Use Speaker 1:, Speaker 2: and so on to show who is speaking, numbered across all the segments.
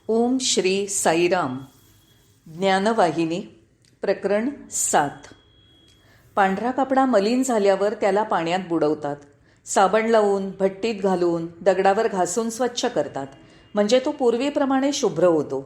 Speaker 1: ओम श्री साईराम. ज्ञानवाहिनी. प्रकरण 7. पांढरा कपडा मलिन झाल्यावर त्याला पाण्यात बुडवतात. साबण लावून, भट्टीत घालून, दगडावर घासून स्वच्छ करतात, म्हणजे तो पूर्वीप्रमाणे शुभ्र होतो.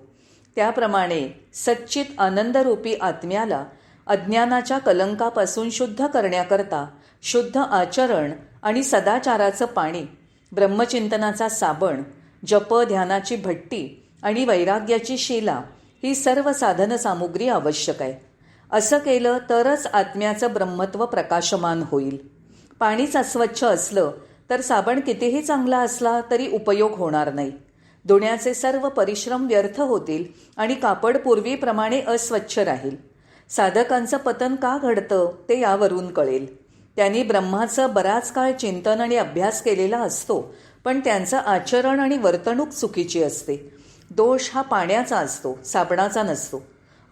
Speaker 1: त्याप्रमाणे सच्चित आनंदरूपी आत्म्याला अज्ञानाच्या कलंकापासून शुद्ध करण्याकरता शुद्ध आचरण आणि सदाचाराचं पाणी, ब्रह्मचिंतनाचा साबण, जप ध्यानाची भट्टी आणि वैराग्याची शिला ही सर्व साधन सामुग्री आवश्यक आहे. असं केलं तरच आत्म्याचं ब्रह्मत्व प्रकाशमान होईल. पाणीच अस्वच्छ असलं तर साबण कितीही चांगला असला तरी उपयोग होणार नाही. धुण्याचे सर्व परिश्रम व्यर्थ होतील आणि कापड पूर्वीप्रमाणे अस्वच्छ राहील. साधकांचं पतन का घडतं ते यावरून कळेल. त्यांनी ब्रह्माचं बराच काळ चिंतन आणि अभ्यास केलेला असतो, पण त्यांचं आचरण आणि वर्तणूक चुकीची असते. दोष हा पाण्याचा असतो, साबणाचा नसतो.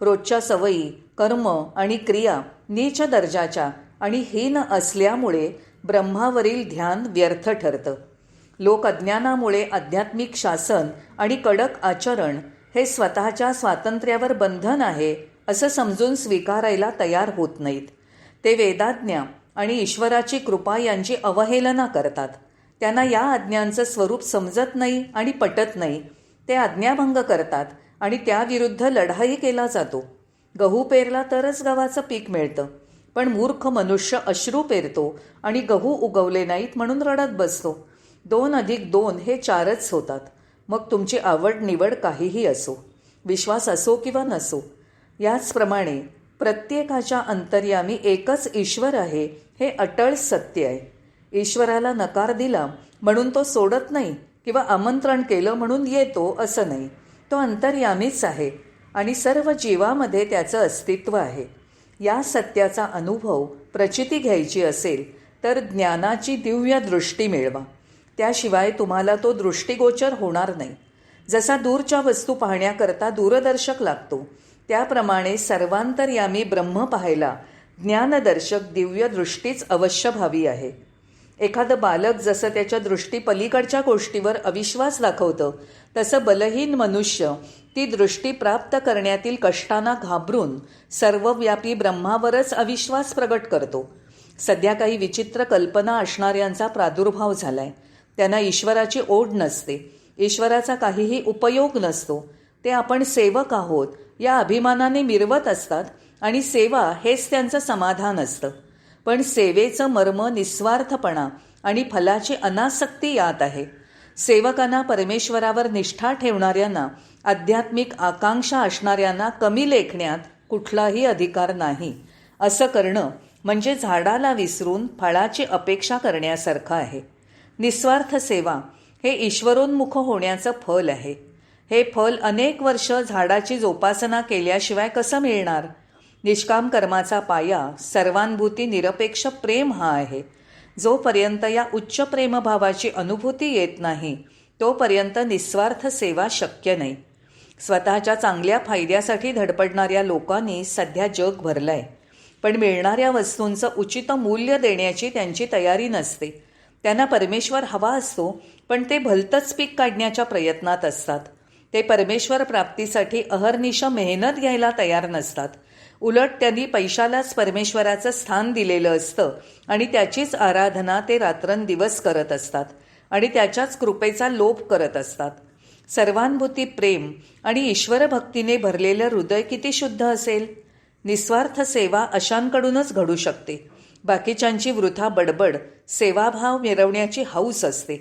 Speaker 1: रोजच्या सवयी, कर्म आणि क्रिया नीच दर्जाच्या आणि हीन असल्यामुळे ब्रह्मावरील ध्यान व्यर्थ ठरतं. लोक अज्ञानामुळे आध्यात्मिक शासन आणि कडक आचरण हे स्वतःच्या स्वातंत्र्यावर बंधन आहे असं समजून स्वीकारायला तयार होत नाहीत. ते वेदाज्ञा आणि ईश्वराची कृपा यांची अवहेलना करतात. त्यांना या आज्ञांचं स्वरूप समजत नाही आणि पटत नाही. ते आज्ञाभंग करतात आणि त्याविरुद्ध लढाई केला जातो. गहू पेरला तरच गव्हाचं पीक मिळतं, पण मूर्ख मनुष्य अश्रू पेरतो आणि गहू उगवले नाहीत म्हणून रडत बसतो. 2+2 हे 4च होतात. मग तुमची आवड निवड काहीही असो, विश्वास असो किंवा नसो. याचप्रमाणे प्रत्येकाच्या अंतर्यामी एकच ईश्वर आहे हे अटळ सत्य आहे. ईश्वराला नकार दिला म्हणून तो सोडत नाही किंवा आमंत्रण केलं म्हणून येतो असं नाही. तो अंतर्यामीच आहे आणि सर्व जीवामध्ये त्याचं अस्तित्व आहे. या सत्याचा अनुभव प्रचिती घ्यायची असेल तर ज्ञानाची दिव्य दृष्टी मिळवा. त्याशिवाय तुम्हाला तो दृष्टिगोचर होणार नाही. जसा दूरच्या वस्तू पाहण्याकरता दूरदर्शक लागतो, त्याप्रमाणे सर्वांतर्यामी ब्रह्म पाहायला ज्ञानदर्शक दिव्य दृष्टीच अवश्य भावी आहे. एखादं बालक जसं त्याच्या दृष्टी पलीकडच्या गोष्टीवर अविश्वास दाखवतं, तसं बलहीन मनुष्य ती दृष्टी प्राप्त करण्यातील कष्टांना घाबरून सर्वव्यापी ब्रह्मावरच अविश्वास प्रगट करतो. सध्या काही विचित्र कल्पना असणाऱ्यांचा प्रादुर्भाव झालाय. त्यांना ईश्वराची ओढ नसते, ईश्वराचा काहीही उपयोग नसतो. ते आपण सेवक आहोत या अभिमानाने मिरवत असतात आणि सेवा हेच त्यांचं समाधान असतं. पण सेवेचं मर्म निस्वार्थपणा आणि फलाची अनासक्ती यात आहे. सेवकांना, परमेश्वरावर निष्ठा ठेवणाऱ्यांना, आध्यात्मिक आकांक्षा असणाऱ्यांना कमी लेखण्यात कुठलाही अधिकार नाही. असं करणं म्हणजे झाडाला विसरून फळाची अपेक्षा करण्यासारखं आहे. निस्वार्थ सेवा हे ईश्वरोन्मुख होण्याचं फल आहे. हे फल अनेक वर्ष झाडाची जोपासना केल्याशिवाय कसं मिळणार? निष्काम कर्माचा पाया सर्वानुभूती निरपेक्ष प्रेम हा आहे. जोपर्यंत या उच्च प्रेमभावाची अनुभूती येत नाही, तोपर्यंत निस्वार्थ सेवा शक्य नाही. स्वतःच्या चांगल्या फायद्यासाठी धडपडणाऱ्या लोकांनी सध्या जग भरलंय, पण मिळणाऱ्या वस्तूंचं उचित मूल्य देण्याची त्यांची तयारी नसते. त्यांना परमेश्वर हवा असतो, पण ते भलतंच पीक काढण्याच्या प्रयत्नात असतात. ते परमेश्वर प्राप्तीसाठी अहर्निश मेहनत घ्यायला तयार नसतात. उलट त्यांनी पैशालाच परमेश्वराचं स्थान दिलेलं असतं आणि त्याचीच आराधना ते रात्रंदिवस करत असतात आणि त्याच्याच कृपेचा लोभ करत असतात. सर्वानुभूती प्रेम आणि ईश्वरभक्तीने भरलेलं हृदय किती शुद्ध असेल? निस्वार्थ सेवा अशांकडूनच घडू शकते. बाकीच्यांची वृथा बडबड, सेवाभाव मिरवण्याची हौस असते.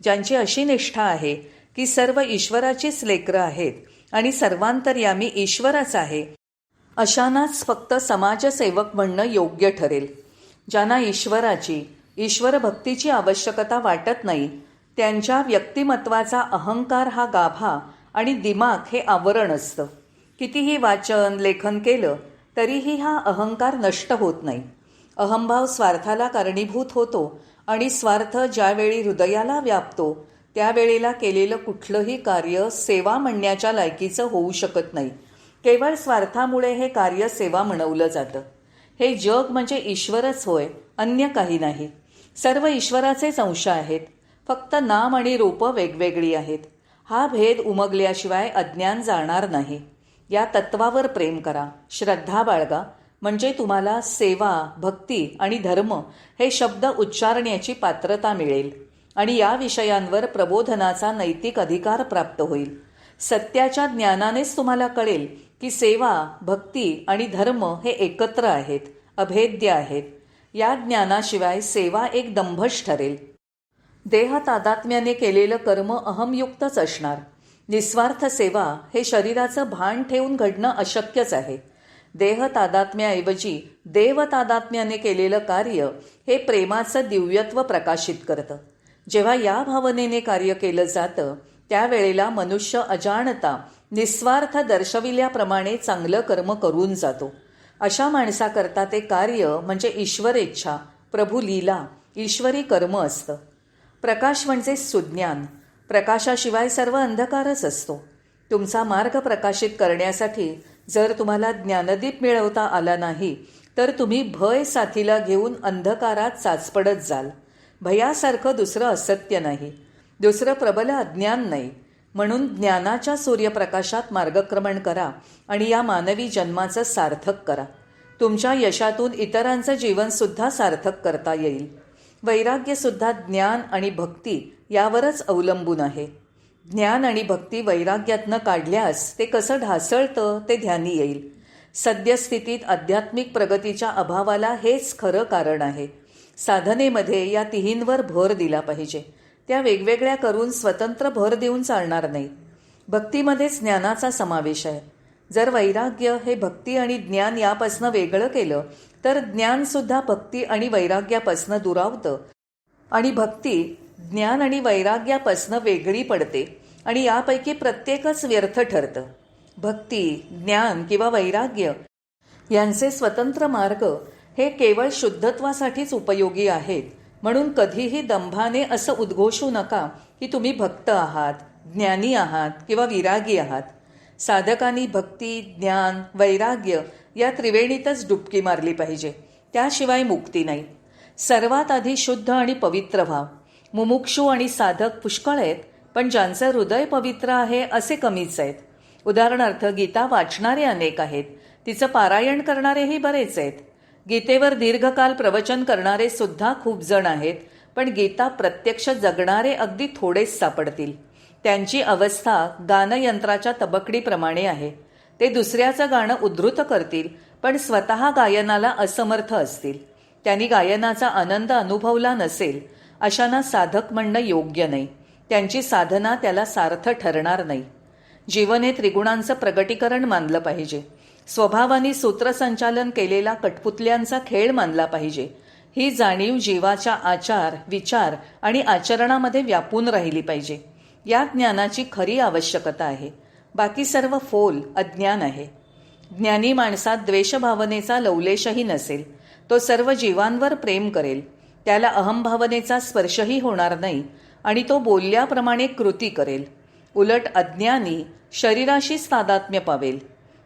Speaker 1: ज्यांची अशी निष्ठा आहे की सर्व ईश्वराचीच लेकरं आहेत आणि सर्वांतर्यामी ईश्वरच आहे, अशांनाच फक्त समाजसेवक म्हणणं योग्य ठरेल. ज्यांना ईश्वराची, ईश्वरभक्तीची आवश्यकता वाटत नाही, त्यांच्या व्यक्तिमत्वाचा अहंकार हा गाभा आणि दिमाग हे आवरण असतं. कितीही वाचन लेखन केलं तरीही हा अहंकार नष्ट होत नाही. अहंभाव स्वार्थाला कारणीभूत होतो आणि स्वार्थ ज्यावेळी हृदयाला व्यापतो त्यावेळेला केलेलं कुठलंही कार्य सेवा म्हणण्याच्या लायकीचं होऊ शकत नाही. केवळ स्वार्थामुळे हे कार्य सेवा म्हणवलं जातं. हे जग म्हणजे ईश्वरच होय, अन्य काही नाही. सर्व ईश्वराचेच अंश आहेत. फक्त नाम आणि रूपं वेगवेगळी आहेत. हा भेद उमगल्याशिवाय अज्ञान जाणार नाही. या तत्वावर प्रेम करा, श्रद्धा बाळगा, म्हणजे तुम्हाला सेवा, भक्ती आणि धर्म हे शब्द उच्चारण्याची पात्रता मिळेल आणि या विषयांवर प्रबोधनाचा नैतिक अधिकार प्राप्त होईल. सत्याच्या ज्ञानानेच तुम्हाला कळेल की सेवा, भक्ती आणि धर्म हे एकत्र आहेत, अभेद्य आहेत. या ज्ञानाशिवाय सेवा एक दंभच ठरेल. देह तादात्म्याने केलेलं कर्म अहमयुक्तच असणार. निस्वार्थ सेवा हे शरीराचं भान ठेवून घडणं अशक्यच आहे. देह तादात्म्याऐवजी देव तादात्म्याने केलेलं कार्य हे प्रेमाचं दिव्यत्व प्रकाशित करतं. जेव्हा या भावनेने कार्य केलं जातं त्यावेळेला मनुष्य अजाणता निस्वार्थ दर्शविल्याप्रमाणे चांगलं कर्म करून जातो. अशा माणसाकरता ते कार्य म्हणजे ईश्वरेच्छा, प्रभू लीला, ईश्वरी कर्म असतं. प्रकाश म्हणजे सुज्ञान. प्रकाशाशिवाय सर्व अंधकारच असतो. तुमचा मार्ग प्रकाशित करण्यासाठी जर तुम्हाला ज्ञानदीप मिळवता आला नाही तर तुम्ही भय साथीला घेऊन अंधकारात चाचपडत जाल. भयासारखं दुसरं असत्य नाही, दुसरं प्रबल अज्ञान नाही. म्हणून ज्ञानाच्या सूर्यप्रकाशात मार्गक्रमण करा आणि या मानवी जन्माचं सार्थक करा. तुमच्या यशातून इतरांचं जीवनसुद्धा सार्थक करता येईल. वैराग्यसुद्धा ज्ञान आणि भक्ती यावरच अवलंबून आहे. ज्ञान आणि भक्ती वैराग्यातनं काढल्यास ते कसं ढासळतं ते ध्यानी येईल. सद्यस्थितीत आध्यात्मिक प्रगतीच्या अभावाला हेच खरं कारण आहे. साधनेमध्ये या तिहींवर भर दिला पाहिजे. त्या वेगवेगळ्या करून स्वतंत्र भर देऊन चालणार नाही. भक्तीमध्येच ज्ञानाचा समावेश आहे. जर वैराग्य हे भक्ती आणि ज्ञान यापासनं वेगळं केलं तर ज्ञानसुद्धा भक्ती आणि वैराग्यापासनं दुरावतं आणि भक्ती ज्ञान आणि वैराग्यापासनं वेगळी पडते आणि यापैकी प्रत्येकच व्यर्थ ठरतं. भक्ती, ज्ञान किंवा वैराग्य यांचे स्वतंत्र मार्ग हे केवळ शुद्धत्वासाठीच उपयोगी आहेत. म्हणून कधीही दंभाने असं उद्घोषू नका की तुम्ही भक्त आहात, ज्ञानी आहात किंवा विरागी आहात. साधकांनी भक्ती, ज्ञान, वैराग्य या त्रिवेणीतच डुबकी मारली पाहिजे. त्याशिवाय मुक्ती नाही. सर्वात आधी शुद्ध आणि पवित्र व्हा. मुमुक्षू आणि साधक पुष्कळ आहेत, पण ज्यांचं हृदय पवित्र आहे असे कमीच आहेत. उदाहरणार्थ गीता वाचणारे अनेक आहेत, तिचं पारायण करणारेही बरेच आहेत. गीतेवर दीर्घकाल प्रवचन करणारे सुद्धा खूप जण आहेत, पण गीता प्रत्यक्ष जगणारे अगदी थोडेच सापडतील. त्यांची अवस्था गानयंत्राच्या तबकडीप्रमाणे आहे. ते दुसऱ्याचं गाणं उद्धृत करतील, पण स्वतः गायनाला असमर्थ असतील. त्यांनी गायनाचा आनंद अनुभवला नसेल. अशांना साधक म्हणणं योग्य नाही. त्यांची साधना त्याला सार्थ ठरणार नाही. जीवन हे त्रिगुणांचं प्रगटीकरण मानलं पाहिजे. स्वभावानी सूत्रसंचालन केलेला कठपुतल्यांचा खेळ मानला पाहिजे. ही जाणीव जीवाच्या आचार, विचार आणि आचरणामध्ये व्यापून राहिली पाहिजे. या ज्ञानाची खरी आवश्यकता आहे. बाकी सर्व फोल अज्ञान आहे. ज्ञानी माणसात द्वेषभावनेचा लवलेशही नसेल. तो सर्व जीवांवर प्रेम करेल. त्याला अहंभावनेचा स्पर्शही होणार नाही आणि तो बोलल्याप्रमाणे कृती करेल. उलट अज्ञानी शरीराशीच तादात्म्य पावेल.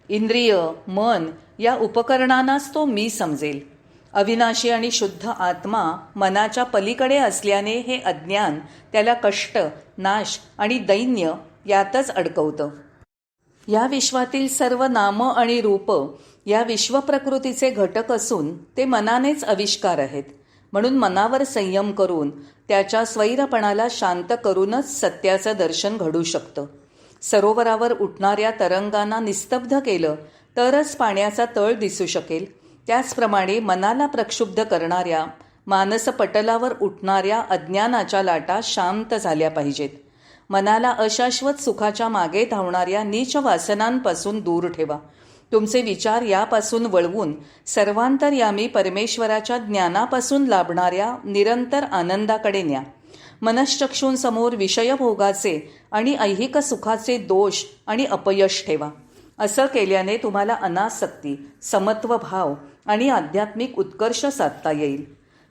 Speaker 1: इंद्रिय, मन या उपकरणांनाच तो मी समजेल. अविनाशी आणि शुद्ध आत्मा मनाच्या पलीकडे असल्याने हे अज्ञान त्याला कष्ट, नाश आणि दैन्य यातच अडकवतं. या विश्वातील सर्व नाम आणि रूप या विश्वप्रकृतीचे घटक असून ते मनानेच आविष्कार आहेत. म्हणून मनावर संयम करून त्याच्या स्वैरपणाला शांत करूनच सत्याचं दर्शन घडू शकतं. सरोवरावर उठणाऱ्या तरंगांना निस्तब्ध केलं तरच पाण्याचा तळ दिसू शकेल. त्याचप्रमाणे मनाला प्रक्षुब्ध करणाऱ्या, मानसपटलावर उठणाऱ्या अज्ञानाच्या लाटा शांत झाल्या पाहिजेत. मनाला अशाश्वत सुखाच्या मागे धावणाऱ्या नीच वासनांपासून दूर ठेवा. तुमचे विचार यापासून वळवून सर्वांतर्यामी परमेश्वराच्या ज्ञानापासून लाभणाऱ्या निरंतर आनंदाकडे न्या. मनश्चक्षूंसमोर विषयभोगाचे आणि ऐहिक सुखाचे दोष आणि अपयश ठेवा. असं केल्याने तुम्हाला अनासक्ती, समत्व भाव आणि आध्यात्मिक उत्कर्ष साधता येईल.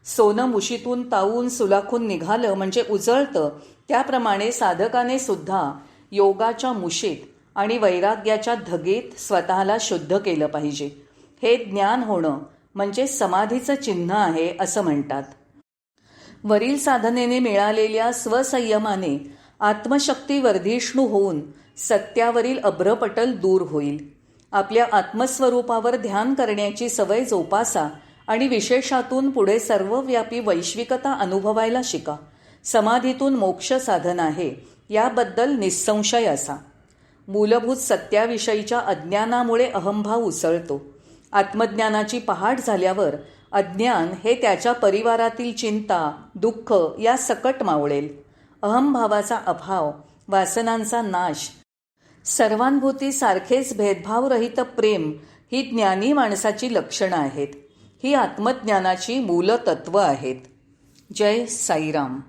Speaker 1: सोनं मुशीतून तावून सुलाखून निघालं म्हणजे उजळतं, त्याप्रमाणे साधकाने सुद्धा योगाच्या मुशीत आणि वैराग्याच्या धगेत स्वतःला शुद्ध केलं पाहिजे. हे ज्ञान होणं म्हणजे समाधीचं चिन्ह आहे असं म्हणतात. वरील साधनेने मिळालेल्या स्वसंयमाने आत्मशक्ती वर्धिष्णू होऊन सत्यावरील अभ्रपटल दूर होईल. आपल्या आत्मस्वरूपावर ध्यान करण्याची सवय जोपासा आणि विशेषातून पुढे सर्वव्यापी वैश्विकता अनुभवायला शिका. समाधीतून मोक्ष साधन आहे याबद्दल निस्संशय असा. मूलभूत सत्याविषयीच्या अज्ञानामुळे अहंभाव उसळतो. आत्मज्ञानाची पहाट झाल्यावर अज्ञान हे त्याच्या परिवारातील चिंता, दुःख या सकट मावळेल. अहंभावाचा अभाव, वासनांचा नाश, सर्वांभूती सारखेच भेदभावरहित प्रेम ही ज्ञानी माणसाची लक्षणं आहेत. ही आत्मज्ञानाची मूलतत्व आहेत. जय साईराम.